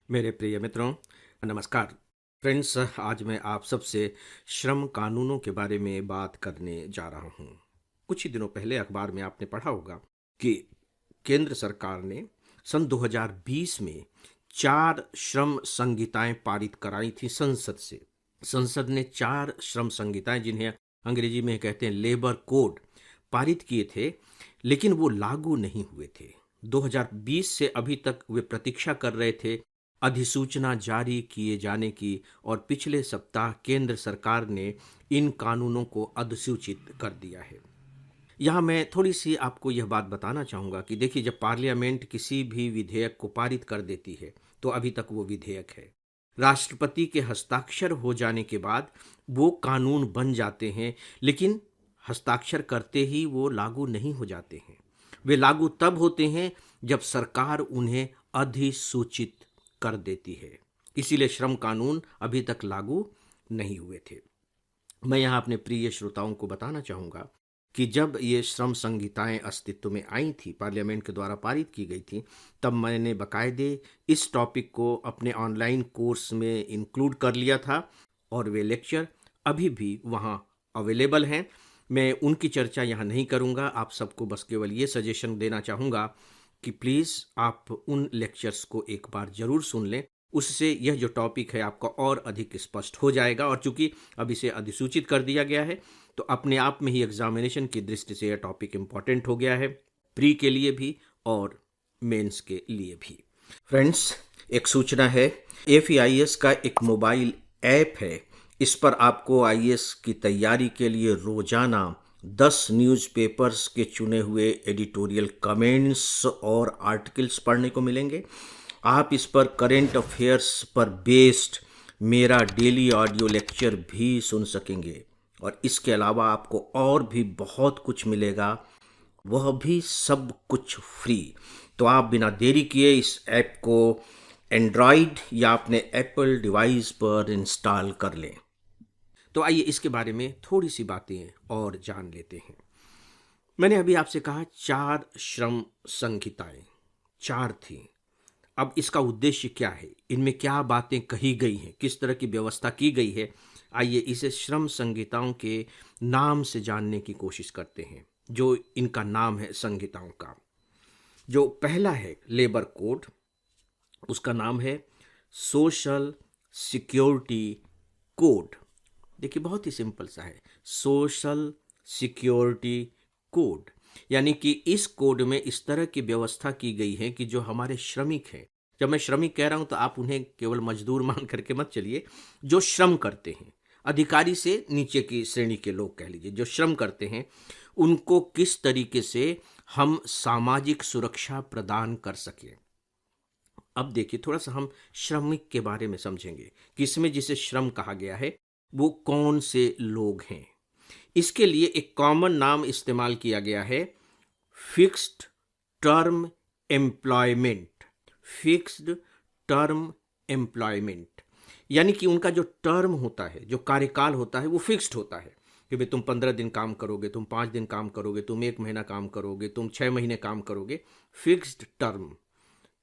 मेरे प्रिय मित्रों, नमस्कार। फ्रेंड्स, आज मैं आप सबसे श्रम कानूनों के बारे में बात करने जा रहा हूँ। कुछ ही दिनों पहले अखबार में आपने पढ़ा होगा कि केंद्र सरकार ने सन 2020 में 4 श्रम संहिताएं पारित कराई थी संसद से। संसद ने 4 श्रम संहिताएं, जिन्हें अंग्रेजी में कहते हैं लेबर कोड, पारित किए थे, लेकिन वो लागू नहीं हुए थे। 2020 से अभी तक वे प्रतीक्षा कर रहे थे अधिसूचना जारी किए जाने की, और पिछले सप्ताह केंद्र सरकार ने इन कानूनों को अधिसूचित कर दिया है। यहाँ मैं थोड़ी सी आपको यह बात बताना चाहूँगा कि देखिए, जब पार्लियामेंट किसी भी विधेयक को पारित कर देती है तो अभी तक वो विधेयक है। राष्ट्रपति के हस्ताक्षर हो जाने के बाद वो कानून बन जाते हैं, लेकिन हस्ताक्षर करते ही वो लागू नहीं हो जाते हैं। वे लागू तब होते हैं जब सरकार उन्हें अधिसूचित कर देती है। इसीलिए श्रम कानून अभी तक लागू नहीं हुए थे। मैं यहाँ अपने प्रिय श्रोताओं को बताना चाहूँगा कि जब ये श्रम संहिताएं अस्तित्व में आई थी, पार्लियामेंट के द्वारा पारित की गई थी, तब मैंने बाकायदे इस टॉपिक को अपने ऑनलाइन कोर्स में इंक्लूड कर लिया था, और वे लेक्चर अभी भी वहाँ अवेलेबल हैं। मैं उनकी चर्चा यहाँ नहीं करूँगा। आप सबको बस केवल ये सजेशन देना चाहूँगा कि प्लीज़ आप उन लेक्चर्स को एक बार ज़रूर सुन लें। उससे यह जो टॉपिक है आपका और अधिक स्पष्ट हो जाएगा, और चूंकि अब इसे अधिसूचित कर दिया गया है तो अपने आप में ही एग्जामिनेशन की दृष्टि से यह टॉपिक इम्पॉर्टेंट हो गया है, प्री के लिए भी और मेंस के लिए भी। फ्रेंड्स, एक सूचना है, एफईआईएस का एक मोबाइल ऐप है। इस पर आपको आईएएस की तैयारी के लिए रोजाना 10 न्यूज़पेपर्स के चुने हुए एडिटोरियल कमेंट्स और आर्टिकल्स पढ़ने को मिलेंगे। आप इस पर करेंट अफेयर्स पर बेस्ड मेरा डेली ऑडियो लेक्चर भी सुन सकेंगे, और इसके अलावा आपको और भी बहुत कुछ मिलेगा, वह भी सब कुछ फ्री। तो आप बिना देरी किए इस ऐप को एंड्रॉयड या अपने एप्पल डिवाइस पर इंस्टॉल कर लें। तो आइए इसके बारे में थोड़ी सी बातें और जान लेते हैं। मैंने अभी आपसे कहा 4 श्रम संहिताएं, 4 थी। अब इसका उद्देश्य क्या है, इनमें क्या बातें कही गई हैं, किस तरह की व्यवस्था की गई है, आइए इसे श्रम संहिताओं के नाम से जानने की कोशिश करते हैं। जो इनका नाम है संहिताओं का, जो पहला है लेबर कोड, उसका नाम है सोशल सिक्योरिटी कोड। देखिए, बहुत ही सिंपल सा है, सोशल सिक्योरिटी कोड। यानी कि इस कोड में इस तरह की व्यवस्था की गई है कि जो हमारे श्रमिक हैं, जब मैं श्रमिक कह रहा हूं तो आप उन्हें केवल मजदूर मान करके मत चलिए, जो श्रम करते हैं, अधिकारी से नीचे की श्रेणी के लोग कह लीजिए, जो श्रम करते हैं, उनको किस तरीके से हम सामाजिक सुरक्षा प्रदान कर सकें। अब देखिए, थोड़ा सा हम श्रमिक के बारे में समझेंगे कि इसमें जिसे श्रम कहा गया है वो कौन से लोग हैं। इसके लिए एक कॉमन नाम इस्तेमाल किया गया है, fixed term employment. Fixed term employment यानी कि उनका जो टर्म होता है, जो कार्यकाल होता है, वो फिक्स्ड होता है कि भाई तुम 15 दिन काम करोगे, तुम 5 दिन काम करोगे, तुम 1 महीना काम करोगे, तुम 6 महीने काम करोगे। फिक्स्ड टर्म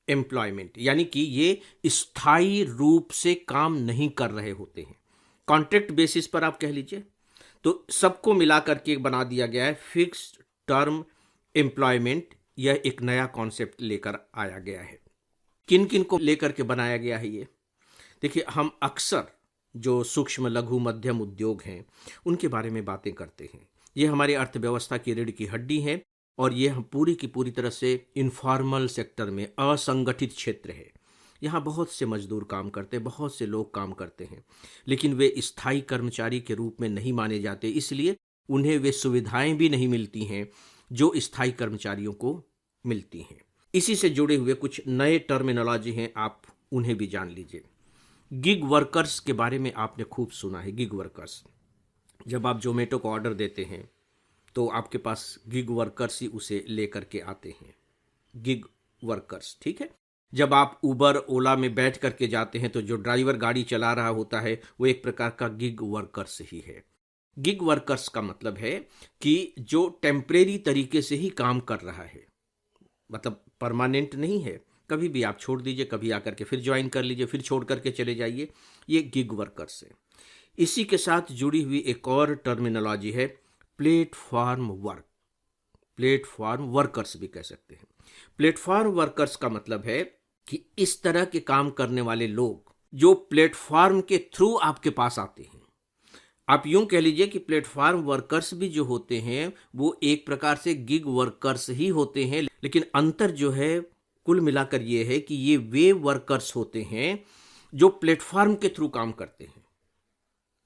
एम्प्लॉयमेंट यानी कि ये स्थायी रूप से काम नहीं कर रहे होते हैं, कॉन्ट्रैक्ट बेसिस पर आप कह लीजिए। तो सबको मिला करके बना दिया गया है फिक्स्ड टर्म एम्प्लॉयमेंट। यह एक नया कॉन्सेप्ट लेकर आया गया है। किन किन को लेकर के बनाया गया है ये? देखिए, हम अक्सर जो सूक्ष्म लघु मध्यम उद्योग हैं उनके बारे में बातें करते हैं। ये हमारी अर्थव्यवस्था की रीढ़ की हड्डी है, और ये हम पूरी की पूरी तरह से इनफॉर्मल सेक्टर में, असंगठित क्षेत्र है। यहाँ बहुत से मजदूर काम करते हैं, बहुत से लोग काम करते हैं, लेकिन वे स्थायी कर्मचारी के रूप में नहीं माने जाते, इसलिए उन्हें वे सुविधाएं भी नहीं मिलती हैं जो स्थायी कर्मचारियों को मिलती हैं। इसी से जुड़े हुए कुछ नए टर्मिनोलॉजी हैं, आप उन्हें भी जान लीजिए। गिग वर्कर्स के बारे में आपने खूब सुना है। गिग वर्कर्स, जब आप जोमेटो को ऑर्डर देते हैं तो आपके पास गिग वर्कर्स ही उसे लेकर के आते हैं। गिग वर्कर्स, ठीक है। जब आप उबर ओला में बैठ करके जाते हैं तो जो ड्राइवर गाड़ी चला रहा होता है वो एक प्रकार का गिग वर्कर्स ही है। गिग वर्कर्स का मतलब है कि जो टेम्परेरी तरीके से ही काम कर रहा है, मतलब परमानेंट नहीं है, कभी भी आप छोड़ दीजिए, कभी आकर के फिर ज्वाइन कर लीजिए, फिर छोड़ करके चले जाइए। ये गिग वर्कर्स है। इसी के साथ जुड़ी हुई एक और टर्मिनोलॉजी है प्लेटफॉर्म वर्क। प्लेटफॉर्म वर्कर्स भी कह सकते हैं। प्लेटफॉर्म वर्कर्स का मतलब है कि इस तरह के काम करने वाले लोग जो प्लेटफॉर्म के थ्रू आपके पास आते हैं। आप यूं कह लीजिए कि प्लेटफॉर्म वर्कर्स भी जो होते हैं वो एक प्रकार से गिग वर्कर्स ही होते हैं, लेकिन अंतर जो है कुल मिलाकर ये है कि ये वे वर्कर्स होते हैं जो प्लेटफॉर्म के थ्रू काम करते हैं,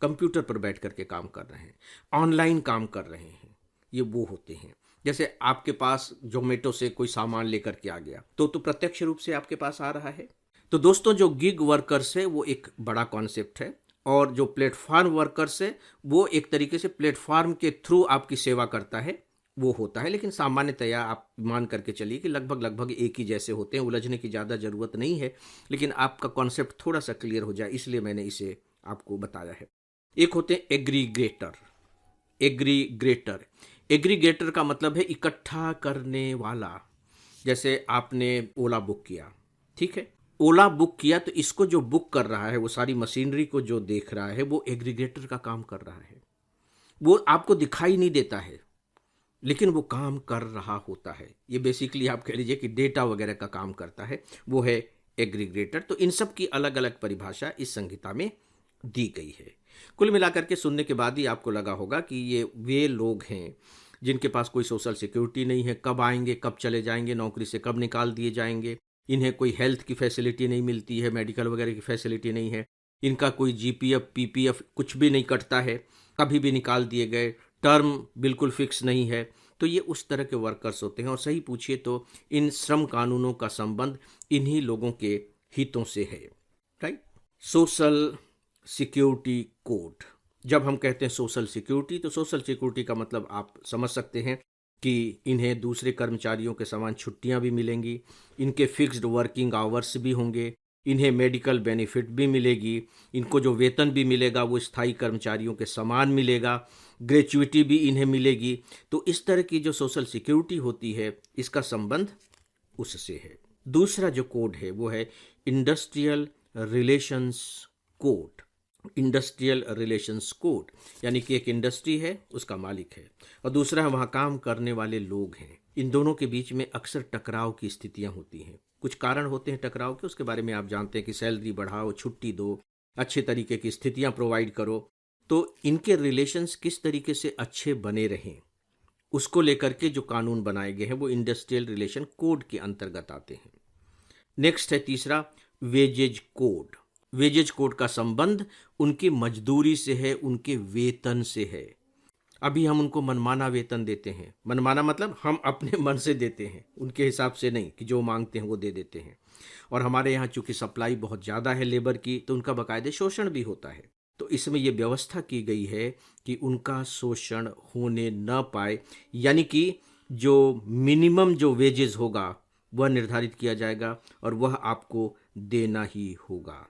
कंप्यूटर पर बैठ करके काम कर रहे हैं, ऑनलाइन काम कर रहे हैं। ये वो होते हैं। जैसे आपके पास जोमेटो से कोई सामान लेकर के आ गया तो प्रत्यक्ष रूप से आपके पास आ रहा है। तो दोस्तों, जो गिग वर्कर्स है वो एक बड़ा कॉन्सेप्ट है, और जो प्लेटफॉर्म वर्कर्स है वो एक तरीके से प्लेटफॉर्म के थ्रू आपकी सेवा करता है, वो होता है। लेकिन सामान्यतया आप मान करके चलिए कि लगभग लगभग एक ही जैसे होते हैं, उलझने की ज़्यादा ज़रूरत नहीं है। लेकिन आपका कॉन्सेप्ट थोड़ा सा क्लियर हो जाए इसलिए मैंने इसे आपको बताया है। एक होते हैं एग्रीगेटर। एग्रीगेटर एग्रीगेटर का मतलब है इकट्ठा करने वाला। जैसे आपने ओला बुक किया, ठीक है, ओला बुक किया तो इसको जो बुक कर रहा है, वो सारी मशीनरी को जो देख रहा है, वो एग्रीगेटर का काम कर रहा है। वो आपको दिखाई नहीं देता है लेकिन वो काम कर रहा होता है। ये बेसिकली आप कह लीजिए कि डेटा वगैरह का काम करता है, वो है एग्रीगेटर। तो इन सब की अलग अलग परिभाषा इस संहिता में दी गई है। कुल मिलाकर के सुनने के बाद ही आपको लगा होगा कि ये वे लोग हैं जिनके पास कोई सोशल सिक्योरिटी नहीं है, कब आएंगे कब चले जाएंगे, नौकरी से कब निकाल दिए जाएंगे, इन्हें कोई हेल्थ की फैसिलिटी नहीं मिलती है, मेडिकल वगैरह की फैसिलिटी नहीं है, इनका कोई जीपीएफ पीपीएफ कुछ भी नहीं कटता है, कभी भी निकाल दिए गए, टर्म बिल्कुल फिक्स नहीं है। तो ये उस तरह के वर्कर्स होते हैं। और सही पूछिए तो इन श्रम कानूनों का संबंध इन्हीं लोगों के हितों से है। राइट। Social security code. जब हम कहते हैं सोशल सिक्योरिटी, तो सोशल सिक्योरिटी का मतलब आप समझ सकते हैं कि इन्हें दूसरे कर्मचारियों के समान छुट्टियां भी मिलेंगी, इनके फिक्स्ड वर्किंग आवर्स भी होंगे, इन्हें मेडिकल बेनिफिट भी मिलेगी, इनको जो वेतन भी मिलेगा वो स्थायी कर्मचारियों के समान मिलेगा, ग्रेच्युइटी भी इन्हें मिलेगी। तो इस तरह की जो सोशल सिक्योरिटी होती है इसका संबंध उससे है। दूसरा जो कोड है वो है industrial relations code. Industrial relations code यानी कि एक इंडस्ट्री है, उसका मालिक है, और दूसरा वहाँ काम करने वाले लोग हैं। इन दोनों के बीच में अक्सर टकराव की स्थितियां होती हैं। कुछ कारण होते हैं टकराव के, उसके बारे में आप जानते हैं कि सैलरी बढ़ाओ, छुट्टी दो, अच्छे तरीके की स्थितियां प्रोवाइड करो। तो इनके रिलेशंस किस तरीके से अच्छे बने रहें, उसको लेकर के जो कानून बनाए गए हैं वो इंडस्ट्रियल रिलेशन कोड के अंतर्गत आते हैं। नेक्स्ट है तीसरा वेजेज कोड। वेजेज कोड का संबंध उनकी मजदूरी से है, उनके वेतन से है। अभी हम उनको मनमाना वेतन देते हैं। मनमाना मतलब हम अपने मन से देते हैं, उनके हिसाब से नहीं कि जो मांगते हैं वो दे देते हैं। और हमारे यहाँ चूंकि सप्लाई बहुत ज़्यादा है लेबर की, तो उनका बाकायदे शोषण भी होता है। तो इसमें यह व्यवस्था की गई है कि उनका शोषण होने न पाए, यानी कि जो मिनिमम जो वेजेस होगा वह निर्धारित किया जाएगा और वह आपको देना ही होगा।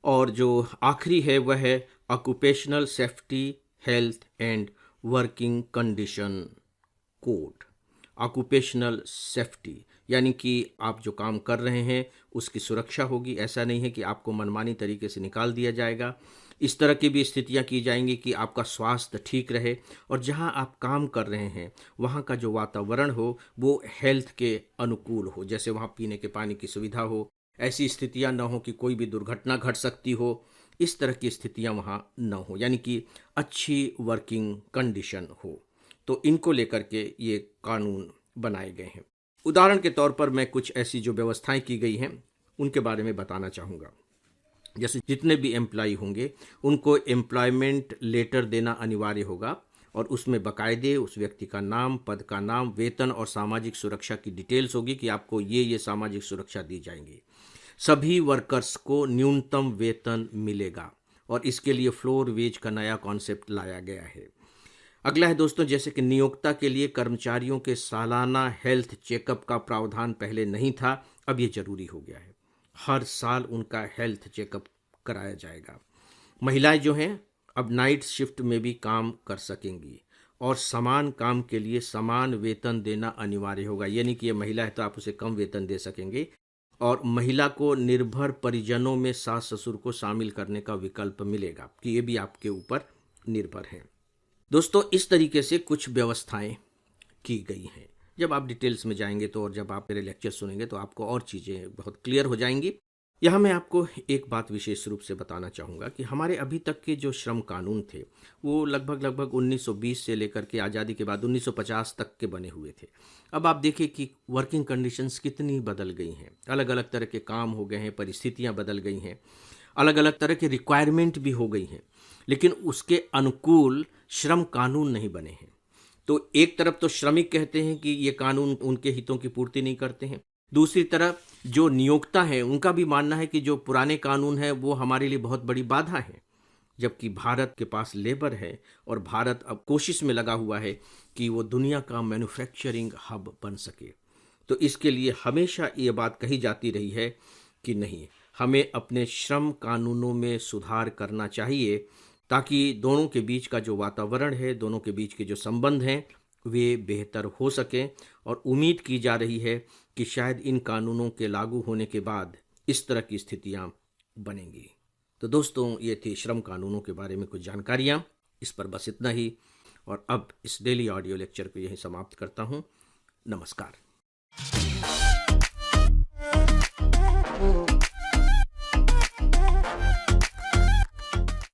और जो आखिरी है वह है occupational safety health and working condition code. Occupational safety यानी कि आप जो काम कर रहे हैं उसकी सुरक्षा होगी। ऐसा नहीं है कि आपको मनमानी तरीके से निकाल दिया जाएगा। इस तरह की भी स्थितियां की जाएंगी कि आपका स्वास्थ्य ठीक रहे, और जहां आप काम कर रहे हैं वहां का जो वातावरण हो वो हेल्थ के अनुकूल हो। जैसे वहां पीने के पानी की सुविधा हो, ऐसी स्थितियां न हो कि कोई भी दुर्घटना घट सकती हो, इस तरह की स्थितियां वहां न हो, यानी कि अच्छी वर्किंग कंडीशन हो। तो इनको लेकर के ये कानून बनाए गए हैं। उदाहरण के तौर पर मैं कुछ ऐसी जो व्यवस्थाएं की गई हैं उनके बारे में बताना चाहूँगा। जैसे जितने भी एम्प्लॉय होंगे उनको एम्प्लॉयमेंट लेटर देना अनिवार्य होगा, और उसमें बाकायदे उस व्यक्ति का नाम, पद का नाम, वेतन और सामाजिक सुरक्षा की डिटेल्स होगी कि आपको ये सामाजिक सुरक्षा दी जाएंगी। सभी वर्कर्स को न्यूनतम वेतन मिलेगा, और इसके लिए फ्लोर वेज का नया कॉन्सेप्ट लाया गया है। अगला है दोस्तों, जैसे कि नियोक्ता के लिए कर्मचारियों के सालाना हेल्थ चेकअप का प्रावधान पहले नहीं था, अब ये जरूरी हो गया है। हर साल उनका हेल्थ चेकअप कराया जाएगा। महिलाएं जो हैं अब नाइट शिफ्ट में भी काम कर सकेंगी, और समान काम के लिए समान वेतन देना अनिवार्य होगा। यानी कि ये महिला है तो आप उसे कम वेतन दे सकेंगे, और महिला को निर्भर परिजनों में सास ससुर को शामिल करने का विकल्प मिलेगा कि ये भी आपके ऊपर निर्भर है। दोस्तों, इस तरीके से कुछ व्यवस्थाएं की गई हैं। जब आप डिटेल्स में जाएंगे तो और जब आप मेरे लेक्चर सुनेंगे तो आपको और चीज़ें बहुत क्लियर हो जाएंगी। यहाँ मैं आपको एक बात विशेष रूप से बताना चाहूँगा कि हमारे अभी तक के जो श्रम कानून थे वो लगभग 1920 से लेकर के आज़ादी के बाद 1950 तक के बने हुए थे। अब आप देखिए कि वर्किंग कंडीशंस कितनी बदल गई हैं, अलग अलग तरह के काम हो गए हैं, परिस्थितियाँ बदल गई हैं, अलग अलग तरह के रिक्वायरमेंट भी हो गई हैं, लेकिन उसके अनुकूल श्रम कानून नहीं बने हैं। तो एक तरफ तो श्रमिक कहते हैं कि ये कानून उनके हितों की पूर्ति नहीं करते हैं, दूसरी तरफ जो नियोक्ता है उनका भी मानना है कि जो पुराने कानून है वो हमारे लिए बहुत बड़ी बाधा है। जबकि भारत के पास लेबर है और भारत अब कोशिश में लगा हुआ है कि वो दुनिया का मैन्युफैक्चरिंग हब बन सके। तो इसके लिए हमेशा ये बात कही जाती रही है कि नहीं, हमें अपने श्रम कानूनों में सुधार करना चाहिए ताकि दोनों के बीच का जो वातावरण है, दोनों के बीच के जो संबंध हैं वे बेहतर हो सकें। और उम्मीद की जा रही है कि शायद इन कानूनों के लागू होने के बाद इस तरह की स्थितियां बनेंगी। तो दोस्तों, ये थी श्रम कानूनों के बारे में कुछ जानकारियां। इस पर बस इतना ही, और अब इस डेली ऑडियो लेक्चर को यहीं समाप्त करता हूं। नमस्कार।